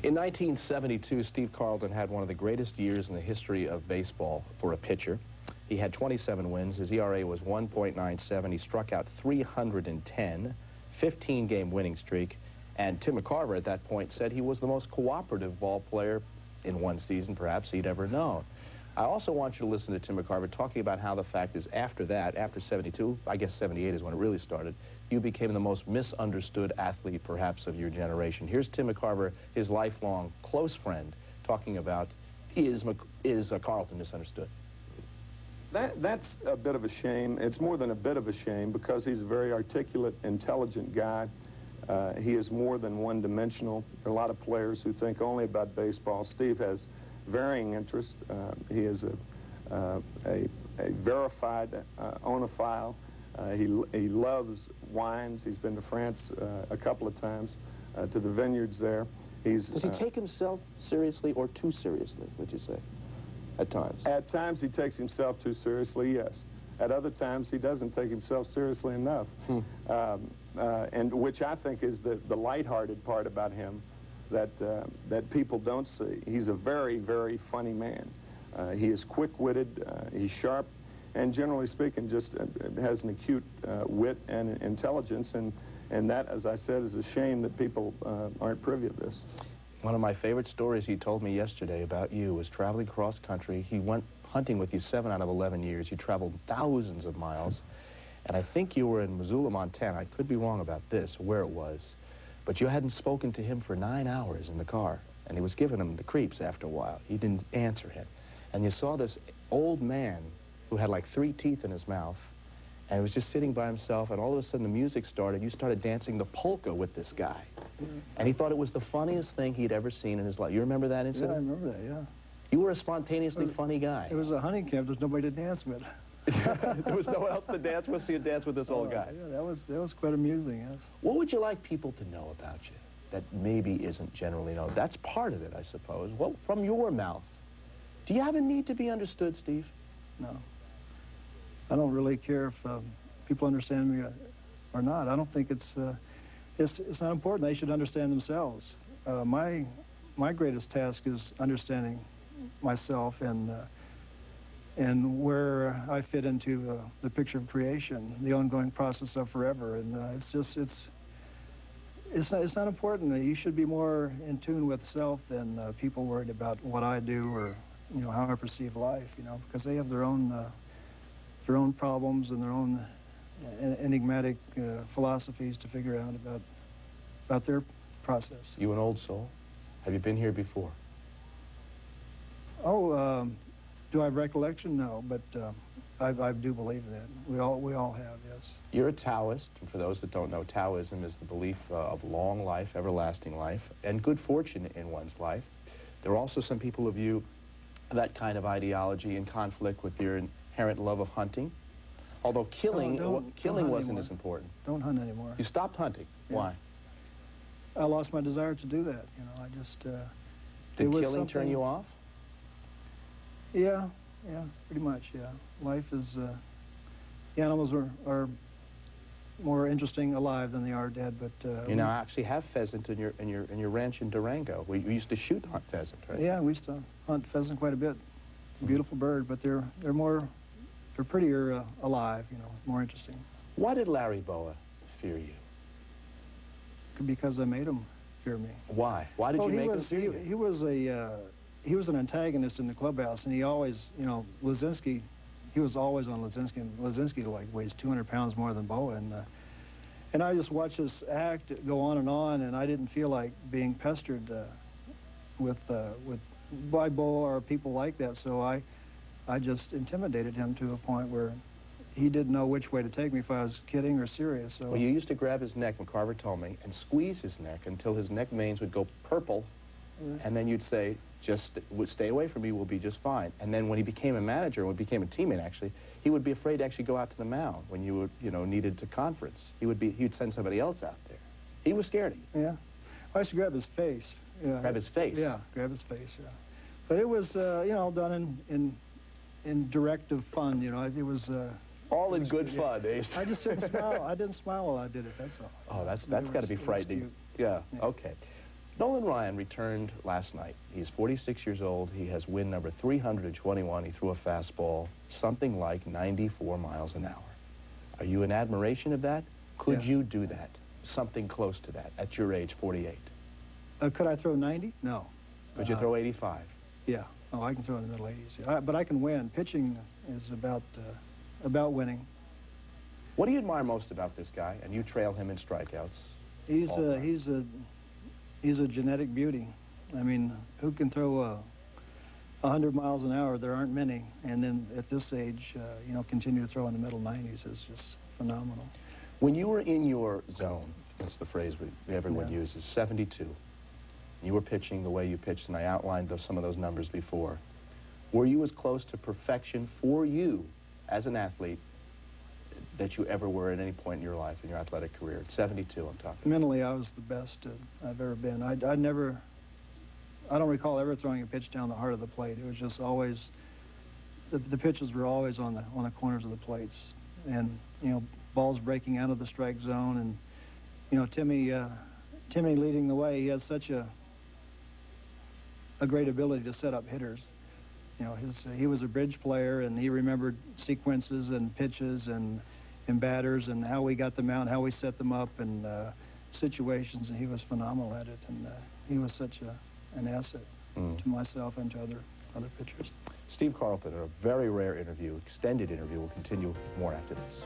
In 1972, Steve Carlton had one of the greatest years in the history of baseball for a pitcher. He had 27 wins. His ERA was 1.97. He struck out 310, 15-game winning streak. And Tim McCarver at that point said he was the most cooperative ball player in one season perhaps he'd ever known. I also want you to listen to Tim McCarver talking about how the fact is after that, after 72, I guess 78 is when it really started, you became the most misunderstood athlete perhaps of your generation. Here's Tim McCarver, his lifelong close friend, talking about is Carlton misunderstood? That's a bit of a shame. It's more than a bit of a shame because he's a very articulate, intelligent guy. He is more than one-dimensional. There are a lot of players who think only about baseball. Steve has varying interests. He is a verified oenophile. He loves wines. He's been to France a couple of times, to the vineyards there. Does he take himself seriously or too seriously, would you say, at times? At times he takes himself too seriously, yes. At other times he doesn't take himself seriously enough, and which I think is the lighthearted part about him that people don't see. He's a very, very funny man. He is quick-witted, he's sharp, and generally speaking, just has an acute wit and intelligence, and that, as I said, is a shame that people aren't privy to this. One of my favorite stories he told me yesterday about you was traveling cross country. He went hunting with you 7 out of 11 years. You traveled thousands of miles, and I think you were in Missoula, Montana. I could be wrong about this, where it was, but you hadn't spoken to him for 9 hours in the car, and he was giving him the creeps after a while. You didn't answer him, and you saw this old man who had like 3 teeth in his mouth, and he was just sitting by himself, and all of a sudden the music started. You started dancing the polka with this guy, and he thought it was the funniest thing he'd ever seen in his life. You remember that incident? Yeah, I remember that, yeah. You were a spontaneously funny guy. It was a hunting camp. There's nobody to dance with. There was no one else to dance with, so you dance with this old guy. Yeah, that was quite amusing, yes. What would you like people to know about you that maybe isn't generally known? That's part of it, I suppose. Well, from your mouth, do you have a need to be understood, Steve? No. I don't really care if people understand me or not. I don't think it's not important. They should understand themselves. My greatest task is understanding myself and where I fit into the picture of creation, the ongoing process of forever. And it's not important. You should be more in tune with self than people worried about what I do or how I perceive life. Because they have their own problems and their own enigmatic philosophies to figure out about their process. You an old soul? Have you been here before? Oh, do I have recollection? No, but I do believe that. We all have, yes. You're a Taoist, and for those that don't know, Taoism is the belief of long life, everlasting life, and good fortune in one's life. There are also some people who view that kind of ideology in conflict with your inherent love of hunting, although killing wasn't as important. Don't hunt anymore. You stopped hunting. Yeah. Why? I lost my desire to do that. I just... Did killing turn you off? Yeah, pretty much, yeah. Life is... the animals are more interesting alive than they are dead, but... you now actually have pheasant in your ranch in Durango. We used to shoot hunt pheasant, right? Yeah, we used to hunt pheasant quite a bit. Beautiful bird, but they're prettier alive, more interesting. Why did Larry Boa fear you? Because I made him fear me. Why? Why did you make him fear you? He was an antagonist in the clubhouse, and he always, Lazinski, he was always on Lazinski, and Lazinski weighs 200 pounds more than Boa, and I just watched this act go on, and I didn't feel like being pestered by Boa or people like that, so I just intimidated him to a point where he didn't know which way to take me, if I was kidding or serious. So. Well, you used to grab his neck, McCarver told me, and squeeze his neck until his neck veins would go purple, and then you'd say, just stay away from me, we'll be just fine. And then when he became a manager, when he became a teammate, actually, he would be afraid to actually go out to the mound when you needed to conference. He'd send somebody else out there. He was scared of you. Yeah. I used to grab his face. Yeah. Grab his face? Yeah, grab his face, yeah. But it was, done in directive fun, it was... all in good fun, eh? I just didn't smile. I didn't smile while I did it, that's all. Oh, that's got to be frightening. Yeah, okay. Nolan Ryan returned last night. He's 46 years old. He has win number 321. He threw a fastball something like 94 miles an hour. Are you in admiration of that? Could you do that? Something close to that at your age, 48? Could I throw 90? No. Could you throw 85? Yeah. Oh, I can throw in the middle 80s. Yeah. But I can win. Pitching is about winning. What do you admire most about this guy? And you trail him in strikeouts. He's a genetic beauty. I mean, who can throw 100 miles an hour? There aren't many. And then at this age, you know, continue to throw in the middle 90s is just phenomenal. When you were in your zone, that's the phrase everyone uses, 72, you were pitching the way you pitched, and I outlined some of those numbers before. Were you as close to perfection for you as an athlete that you ever were at any point in your life, in your athletic career? At 72, I'm talking. Mentally, I was the best I've ever been. I don't recall ever throwing a pitch down the heart of the plate. It was just always, the pitches were always on the corners of the plates. And, you know, balls breaking out of the strike zone. And, you know, Timmy leading the way, he has such a great ability to set up hitters. You know, he was a bridge player, and he remembered sequences and pitches and batters and how we got them out, how we set them up, and situations, and he was phenomenal at it. And he was such an asset to myself and to other pitchers. Steve Carlton, in a very rare interview, extended interview, will continue more after this.